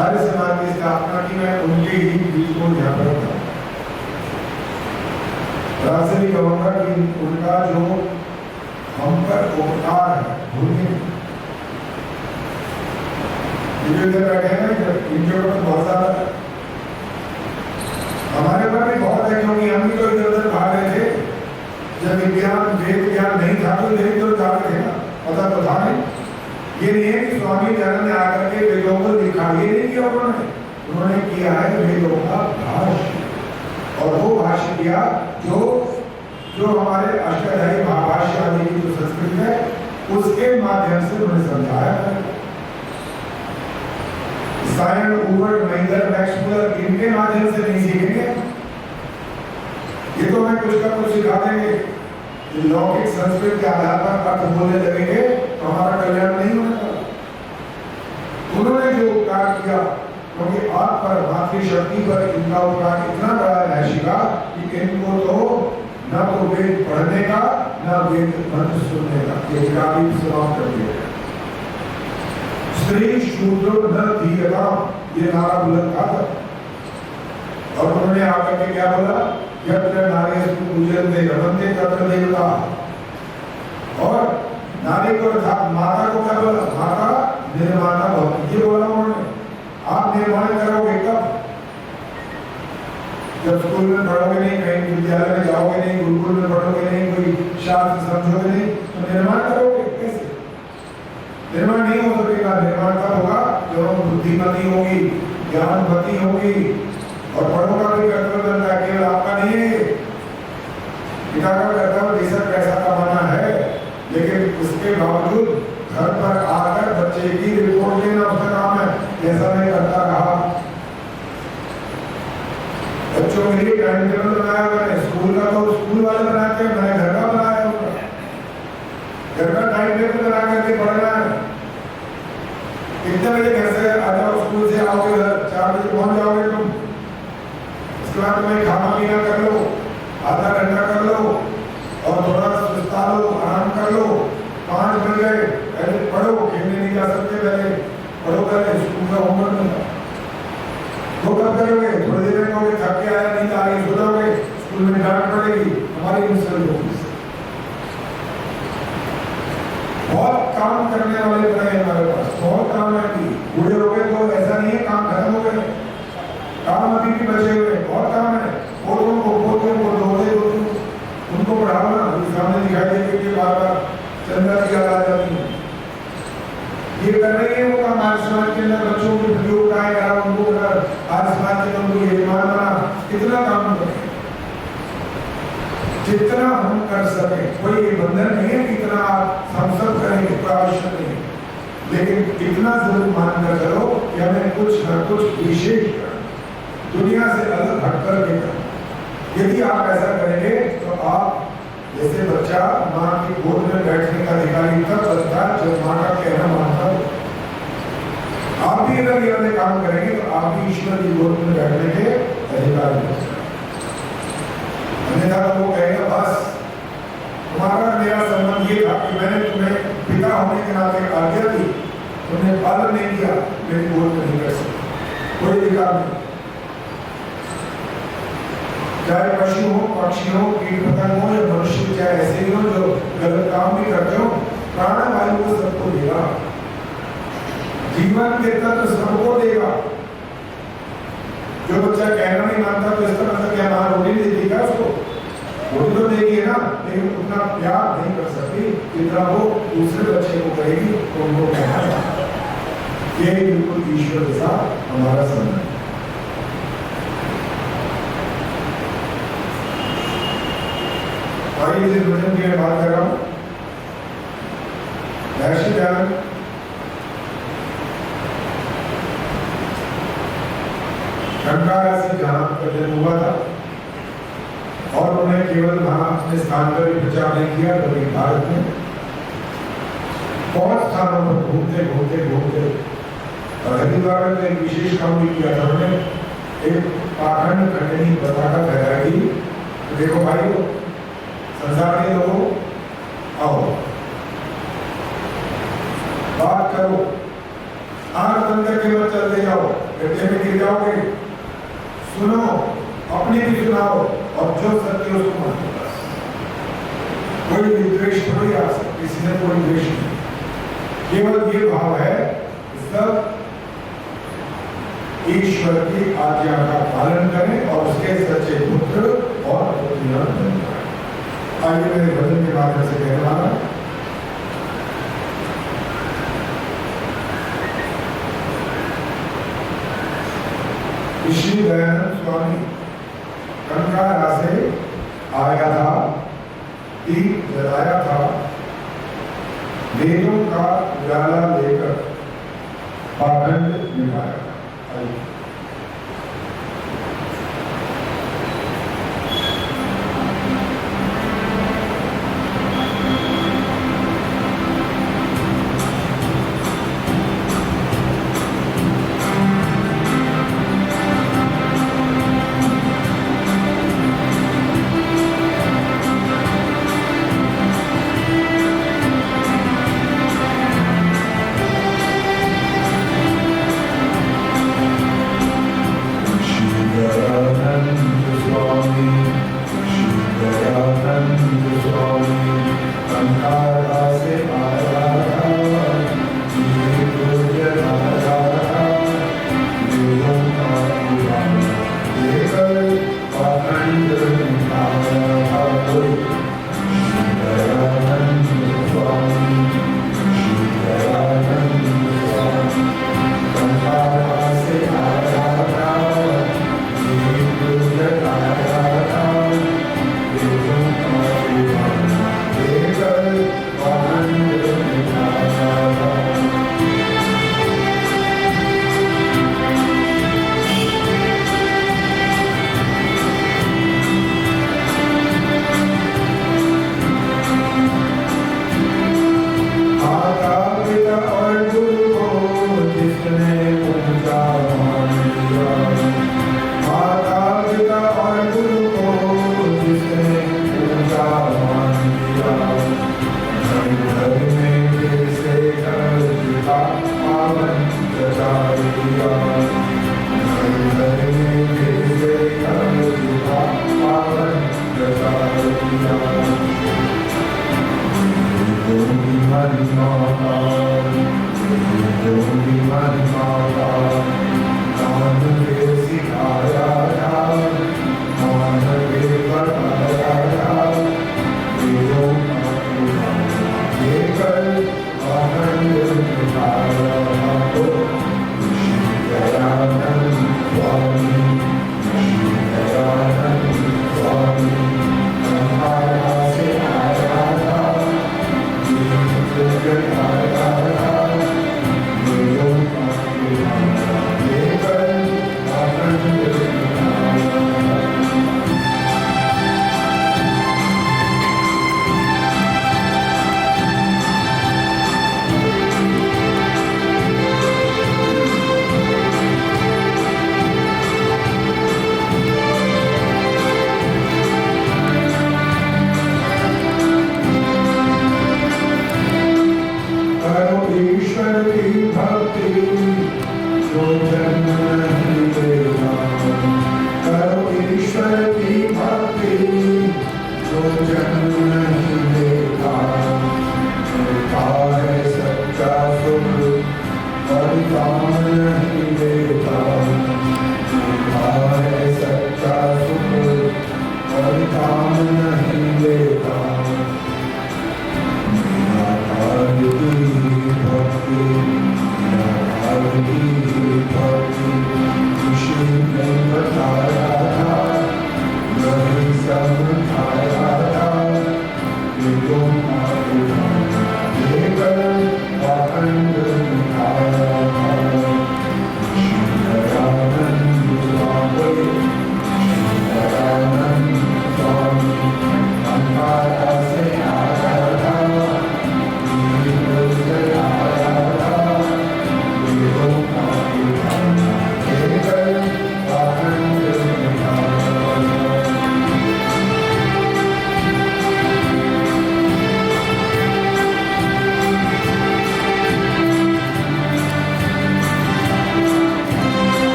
आर्य समाज की स्थापना की, मैं उनके ही बीच को ध्यान रखता हूँ। राशि भी कहूँगा कि उनका जो हम पर उपकार है भूमि इधर बैठे हैं, इनके ऊपर बहुत ज्यादा हमारे पर भी बहुत है, क्योंकि हम भी तो इधर उधर भाग रहे थे। जब विज्ञान वेद ज्ञान नहीं था तो इधर उधर जा रहे थे ना, पता तो था नहीं। ये नहीं है कि स्वामी दयानंद ने आकर के वेदों को दिखा, ये नहीं किया उन्होंने किया है वेदों का भाष्य, और वो भाष्य किया जो हमारे अष्टाध्यायी महाभाष्य आदि की जो संस्कृत है उसके माध्यम से उन्होंने समझाया है। सायन ऊबर महिंदर मैक्समुलर इनके माध्यम से नहीं सीखेंगे, ये तो हमें कुछ का कुछ सिखा देंगे। लौकिक संस्कृत के आधार पर अर्थ बोलने लगेंगे तो हमारा कल्याण नहीं होगा। उन्होंने जो उपकार किया, क्योंकि आप पर मातृशक्ति पर इनका उपकार इतना बड़ा है शिका कि इनको तो न तो वेद पढ़ने का न वेद मंत्र सुनने का, ये काफी समाप्त कर दिया। स्त्री शूद्र न धीयता, ये नारा बुलंद था। और उन्होंने आकर के क्या बोला, यत्र नारीस्तु पूजन्ते रमन्ते तत्र देवता। और नारी को माता को क्या बोला, माता निर्माता भवति, ये बोला उन्होंने। आप निर्माण करोगे कब, जब स्कूल में पढ़ोगे नहीं, कहीं विद्यालय में जाओगे नहीं, गुरुकुल में पढ़ोगे नहीं, कोई शास्त्र समझोगे नहीं, तो निर्माण करोगे कैसे? निर्माण नहीं हो सकेगा। निर्माण कब होगा, जब हम बुद्धिमती होगी, ज्ञानवती होगी, और बड़ों का भी कर्तव्य बनता है, केवल आपका नहीं है। पिता का कर्तव्य बेशक पैसा कमाना है, लेकिन उसके बावजूद घर पर आकर बच्चे की रिपोर्ट लेना उसका काम है। जैसा मैं करता रहा, बच्चों के लिए टाइम टेबल बनाया मैंने, स्कूल का तो स्कूल वाले बनाते हैं, मैंने घर का बनाया होगा। घर का टाइम टेबल बना करके पढ़ना है। कितने बजे घर से आ जाओ, स्कूल से आओगे घर 4 बजे पहुंच जाओगे तुम। उसके बाद तुम्हें खाना पीना कर लो, आधा घंटा कर लो, और थोड़ा सुस्ता लो, आराम कर लो। 5 बज गए, पहले पढ़ो, खेलने नहीं जा सकते, पहले पढ़ो, पहले स्कूल का होमवर्क मिला। वो कब करोगे, थोड़ी देर में कहोगे थक के आया, नींद आ रही, सो जाओगे, स्कूल में डांट पड़ेगी, हमारी इंसल्ट होगी। बहुत काम करने वाले पड़े हमारे पास, बहुत काम है कि बूढ़े हो गए तो ऐसा नहीं है काम खत्म हो गए, काम अभी भी बचे हुए, बहुत काम है। पोतों को दोहरे उनको पढ़ाना, सामने दिखाई देगी कि बार-बार चंदा की याद आ जाती है। ये कर रही है वो काम, आज समाज के अंदर बच्चों को प्रयोग कराएगा, उनको आज समाज के अंदर उनको यजमान बना, कितना काम करें, जितना हम कर सके। कोई ये बंधन नहीं है कि इतना हम सब करेंगे, कोई आवश्यक नहीं, लेकिन इतना जरूर मान कर चलो कि हमें कुछ न कुछ विशेष दुनिया से अलग हटकर के करें। यदि आप ऐसा करेंगे तो आप जैसे बच्चा माँ की गोद में बैठने का अधिकारी तब बनता है जब माँ का कहना मानता हो। आप भी अगर ये वाले काम करेंगे तो आप भी ईश्वर की गोद में बैठने के अधिकारी हो। अन्यथा तो वो कहेगा बस तुम्हारा मेरा संबंध ये था कि मैंने तुम्हें पिता होने के नाते आज्ञा दी, तुमने पालन नहीं किया, मेरी गोद में नहीं कर सकते, कोई अधिकार नहीं। चाहे पशु हो, पक्षी हो, कीट पतंग हो या मनुष्य, चाहे ऐसे ही हो जो गलत काम भी करते हो, प्राण वायु को सबको देगा, जीवन के तत्व सबको देगा। जो बच्चा कहना नहीं मानता तो इसका मतलब क्या मां रोटी नहीं देगी क्या उसको? रोटी तो देगी ना, लेकिन उतना प्यार नहीं कर सकती जितना वो दूसरे बच्चे को कहेगी तो उनको कहना। ये बिल्कुल ईश्वर के साथ हमारा संबंध है। आइए इस भजन की बात कर रहा हूँ। महर्षि दयानंद टंकारा से जहाँ का जन्म हुआ था, और उन्होंने केवल वहाँ अपने स्थान पर ही प्रचार नहीं किया, बल्कि भारत में बहुत स्थानों पर घूमते घूमते घूमते, और हरिद्वार में एक विशेष काम भी किया था। उन्होंने एक पाखंड खंडनी पताका फहराई थी, देखो भाई संसार के लोगों आओ बात करो, आंख बंद करके मत चलते जाओ, गड्ढे में गिर जाओगे। सुनो, अपनी भी सुनाओ और जो सत्य उसको मानो। बस कोई विद्वेष थोड़ी आ सकती, किसी ने कोई द्वेष नहीं, केवल ये भाव है सब ईश्वर की आज्ञा का पालन करें और उसके सच्चे पुत्र और पुत्रियां बन जाएं। आइए मेरे भजन के माध्यम से कहने वाला श्री दयानंद स्वामी कंकारा से आया था, दीप जलाया था, वेदों का उजाला लेकर पाखंड निभाया था।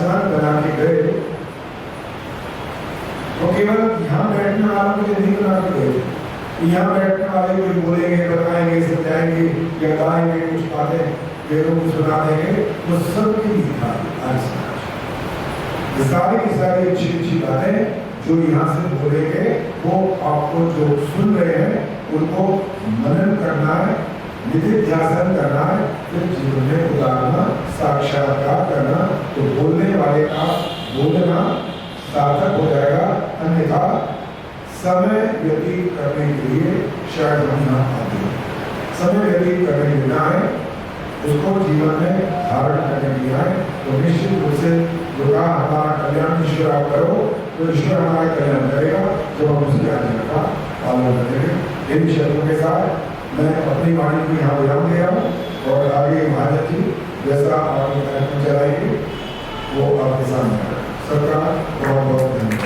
आसमान बना के गए तो केवल यहाँ बैठने वालों के लिए नहीं बना के गए। यहाँ बैठने वाले कुछ बोलेंगे, बताएंगे, समझाएंगे या गाएंगे कुछ बातें, वेदों को सुना देंगे, वो सबके लिए था आज ये सारी की सारी अच्छी अच्छी बातें जो यहाँ से बोलेंगे वो आपको जो सुन रहे हैं उनको मनन करना है, निधिध्यासन करना है, फिर जीवन में उतारना, साक्षात्कार करना, तो बोलने वाले का बोलना सार्थक हो जाएगा। अन्यथा समय व्यतीत करने के लिए शायद हम यहाँ आते हैं, समय व्यतीत करने के बिना है उसको जीवन में धारण करने के लिए आए तो निश्चित रूप से जो कहा हमारा कल्याण ईश्वर आप करो तो ईश्वर हमारा कल्याण करेगा जब हम उसकी आज्ञा का पालन करेंगे। इन शब्दों के साथ मैं अपनी वाणी को यहाँ विराम दे रहा हूँ और आगे महाराज जी जैसा आपके कार्यक्रम चलाएंगे वो आपके सामने सबका बहुत बहुत धन्यवाद।